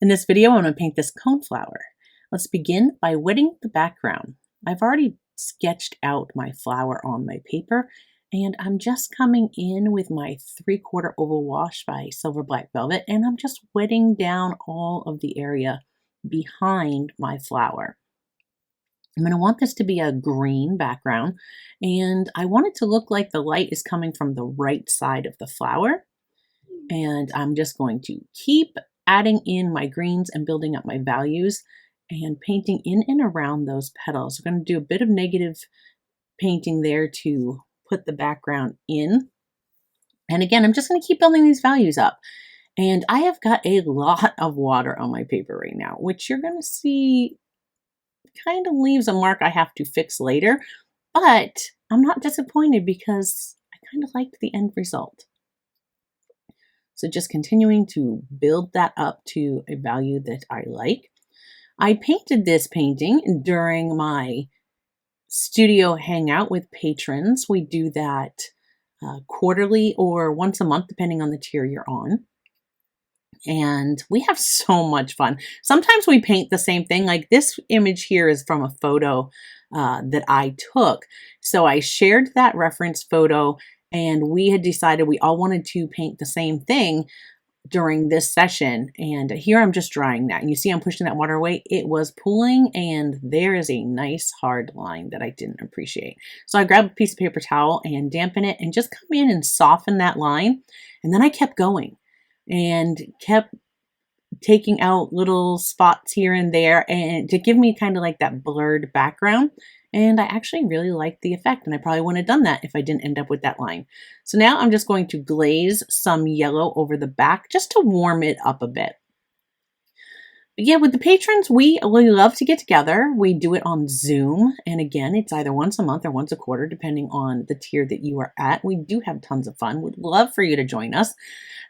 In this video, I'm going to paint this coneflower. Let's begin by wetting the background. I've already sketched out my flower on my paper, and I'm just coming in with my 3/4 oval wash by Silver Black Velvet, and I'm just wetting down all of the area behind my flower. I'm going to want this to be a green background, and I want it to look like the light is coming from the right side of the flower. And I'm just going to keep adding in my greens and building up my values and painting in and around those petals. We're going to do a bit of negative painting there to put the background in. And again, I'm just going to keep building these values up. And I have got a lot of water on my paper right now, which you're going to see kind of leaves a mark I have to fix later. But I'm not disappointed because I kind of liked the end result. So just continuing to build that up to a value that I like. I painted this painting during my studio hangout with patrons. We do that quarterly or once a month, depending on the tier you're on. And we have so much fun. Sometimes we paint the same thing. Like this image here is from a photo that I took. So I shared that reference photo, and we had decided we all wanted to paint the same thing during this session. And here I'm just drying that. And you see I'm pushing that water away. It was pooling, and there is a nice hard line that I didn't appreciate. So I grabbed a piece of paper towel and dampen it and just come in and soften that line. And then I kept going and kept taking out little spots here and there and to give me kind of like that blurred background. And I actually really liked the effect, and I probably wouldn't have done that if I didn't end up with that line. So now I'm just going to glaze some yellow over the back just to warm it up a bit. But yeah, with the patrons, we love to get together. We do it on Zoom. And again, it's either once a month or once a quarter, depending on the tier that you are at. We do have tons of fun. We'd love for you to join us.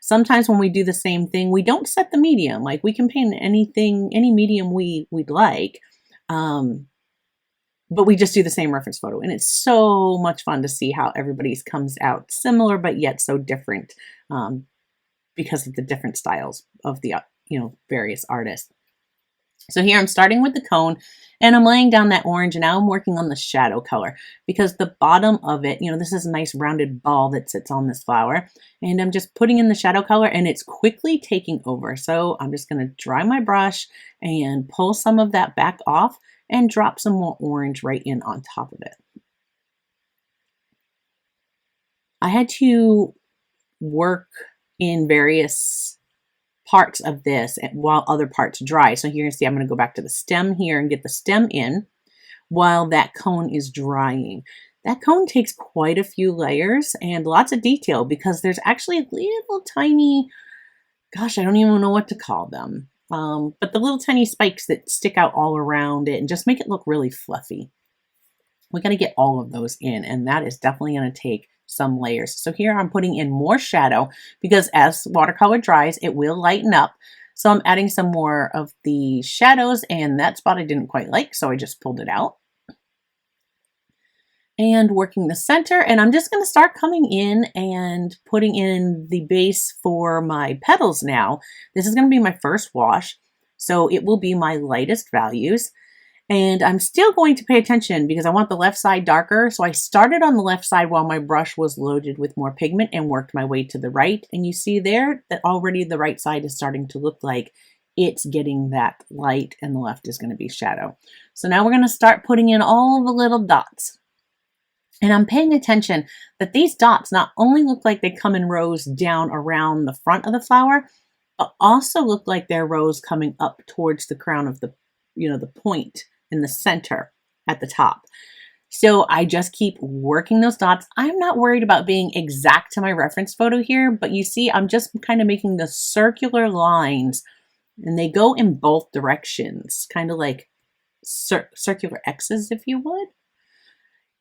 Sometimes when we do the same thing, we don't set the medium. Like we can paint anything, any medium we'd like. But we just do the same reference photo, and it's so much fun to see how everybody's comes out similar, but yet so different because of the different styles of the various artists. So here I'm starting with the cone, and I'm laying down that orange, and now I'm working on the shadow color because the bottom of it, this is a nice rounded ball that sits on this flower, and I'm just putting in the shadow color, and it's quickly taking over. So I'm just going to dry my brush and pull some of that back off and drop some more orange right in on top of it. I had to work in various parts of this while other parts dry. So here you see I'm going to go back to the stem here and get the stem in while that cone is drying. That cone takes quite a few layers and lots of detail because there's actually little tiny, gosh, I don't even know what to call them. But the little tiny spikes that stick out all around it and just make it look really fluffy. We got to get all of those in, and that is definitely going to take some layers. So here I'm putting in more shadow because as watercolor dries, it will lighten up. So I'm adding some more of the shadows, and that spot I didn't quite like, so I just pulled it out. And working the center, and I'm just going to start coming in and putting in the base for my petals now. This is going to be my first wash, so it will be my lightest values. And I'm still going to pay attention because I want the left side darker. So I started on the left side while my brush was loaded with more pigment and worked my way to the right. And you see there that already the right side is starting to look like it's getting that light, and the left is going to be shadow. So now we're going to start putting in all the little dots. And I'm paying attention that these dots not only look like they come in rows down around the front of the flower, but also look like they're rows coming up towards the crown of the, the point in the center at the top. So I just keep working those dots. I'm not worried about being exact to my reference photo here, but you see, I'm just kind of making the circular lines, and they go in both directions, kind of like circular X's, if you would.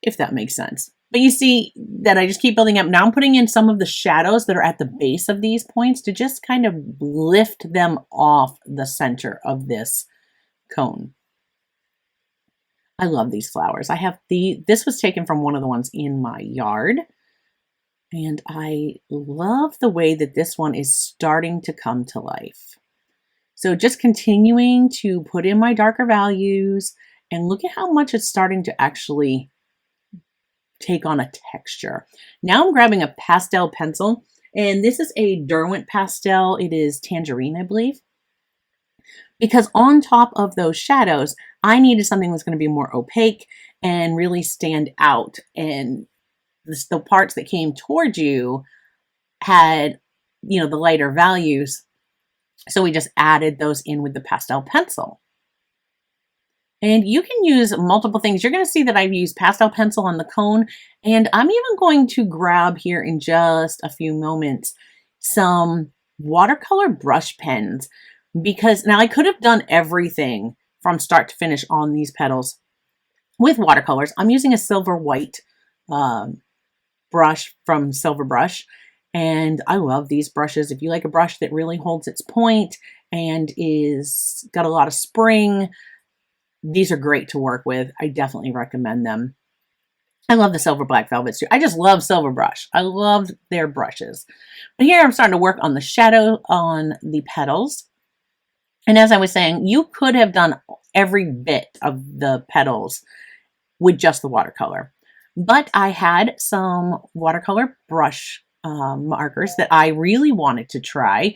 If that makes sense. But you see that I just keep building up. Now I'm putting in some of the shadows that are at the base of these points to just kind of lift them off the center of this cone. I love these flowers. I have this was taken from one of the ones in my yard. And I love the way that this one is starting to come to life. So just continuing to put in my darker values, and look at how much it's starting to actually take on a texture. Now I'm grabbing a pastel pencil, and this is a Derwent pastel. It is tangerine, I believe. Because on top of those shadows, I needed something that's going to be more opaque and really stand out. And the parts that came towards you had, the lighter values. So we just added those in with the pastel pencil. And you can use multiple things. You're going to see that I've used pastel pencil on the cone, and I'm even going to grab here in just a few moments some watercolor brush pens, because now I could have done everything from start to finish on these petals with watercolors. I'm using a silver white brush from Silver Brush, and I love these brushes. If you like a brush that really holds its point and is got a lot of spring, these are great to work with. I definitely recommend them. I love the Silver Black Velvets too. I just love Silver Brush. I love their brushes. But here I'm starting to work on the shadow on the petals. And as I was saying, you could have done every bit of the petals with just the watercolor. But I had some watercolor brush markers that I really wanted to try.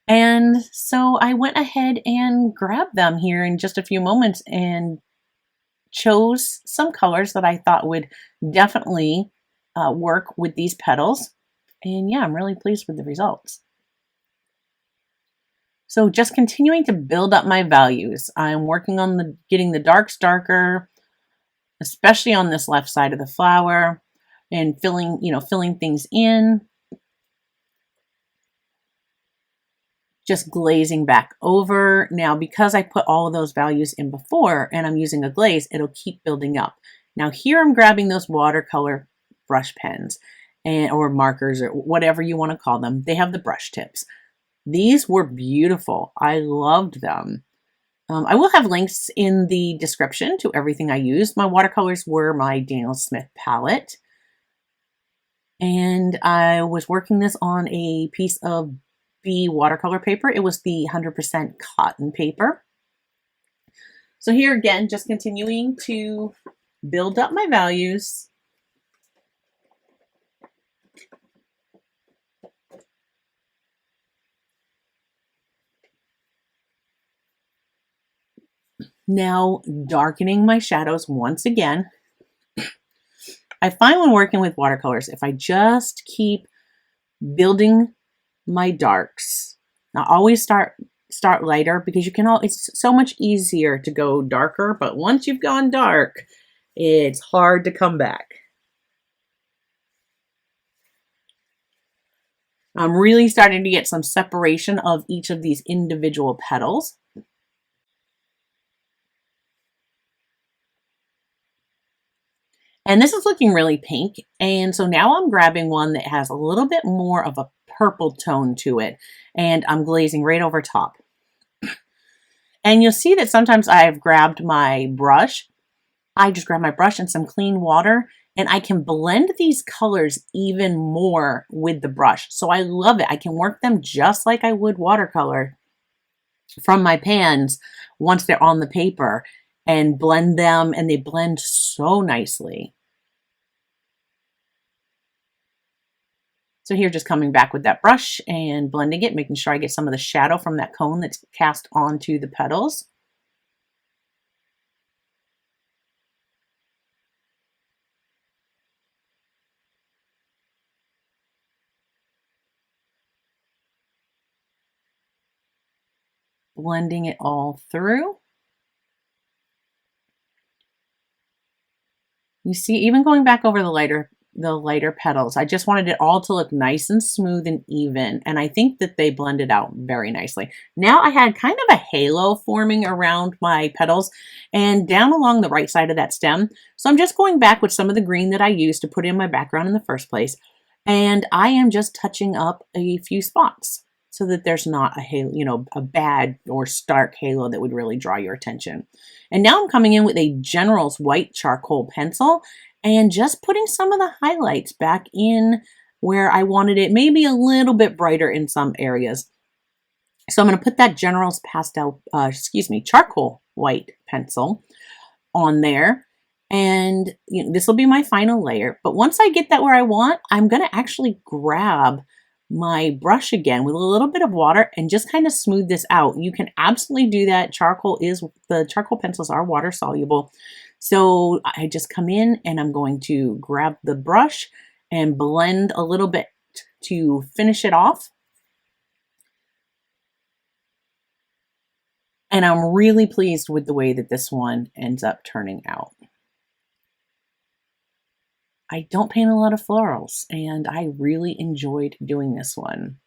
And so I went ahead and grabbed them here in just a few moments and chose some colors that I thought would definitely work with these petals. And yeah, I'm really pleased with the results. So just continuing to build up my values. I'm working on getting the darks darker, especially on this left side of the flower, and filling things in. Just glazing back over. Now, because I put all of those values in before and I'm using a glaze, it'll keep building up. Now here I'm grabbing those watercolor brush pens or markers or whatever you want to call them. They have the brush tips. These were beautiful. I loved them. I will have links in the description to everything I used. My watercolors were my Daniel Smith palette. And I was working this on a piece of the watercolor paper. It was the 100% cotton paper. So here again, just continuing to build up my values. Now darkening my shadows once again. I find when working with watercolors, if I just keep building my darks, now always start lighter, because it's so much easier to go darker, but once you've gone dark, it's hard to come back. I'm really starting to get some separation of each of these individual petals. And this is looking really pink. And so now I'm grabbing one that has a little bit more of a purple tone to it, and I'm glazing right over top. And you'll see that sometimes I've grabbed my brush. I just grab my brush and some clean water, and I can blend these colors even more with the brush. So I love it. I can work them just like I would watercolor from my pans once they're on the paper, and blend them, and they blend so nicely. So here, just coming back with that brush and blending it, making sure I get some of the shadow from that cone that's cast onto the petals. Blending it all through. You see, even going back over the lighter petals, I just wanted it all to look nice and smooth and even, and I think that they blended out very nicely. Now I had kind of a halo forming around my petals and down along the right side of that stem. So I'm just going back with some of the green that I used to put in my background in the first place, and I am just touching up a few spots so that there's not a halo, a bad or stark halo that would really draw your attention. And now I'm coming in with a General's white charcoal pencil and just putting some of the highlights back in where I wanted it maybe a little bit brighter in some areas. So I'm going to put that General's charcoal white pencil on there. And this will be my final layer. But once I get that where I want, I'm going to actually grab my brush again with a little bit of water and just kind of smooth this out. You can absolutely do that. The charcoal pencils are water soluble. So I just come in and I'm going to grab the brush and blend a little bit to finish it off. And I'm really pleased with the way that this one ends up turning out. I don't paint a lot of florals, and I really enjoyed doing this one.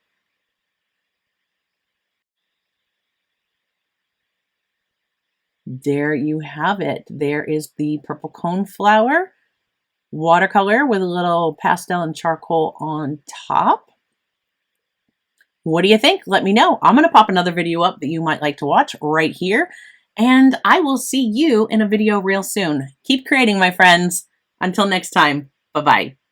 There you have it. There is the purple coneflower watercolor with a little pastel and charcoal on top. What do you think? Let me know. I'm going to pop another video up that you might like to watch right here, and I will see you in a video real soon. Keep creating, my friends. Until next time, bye-bye.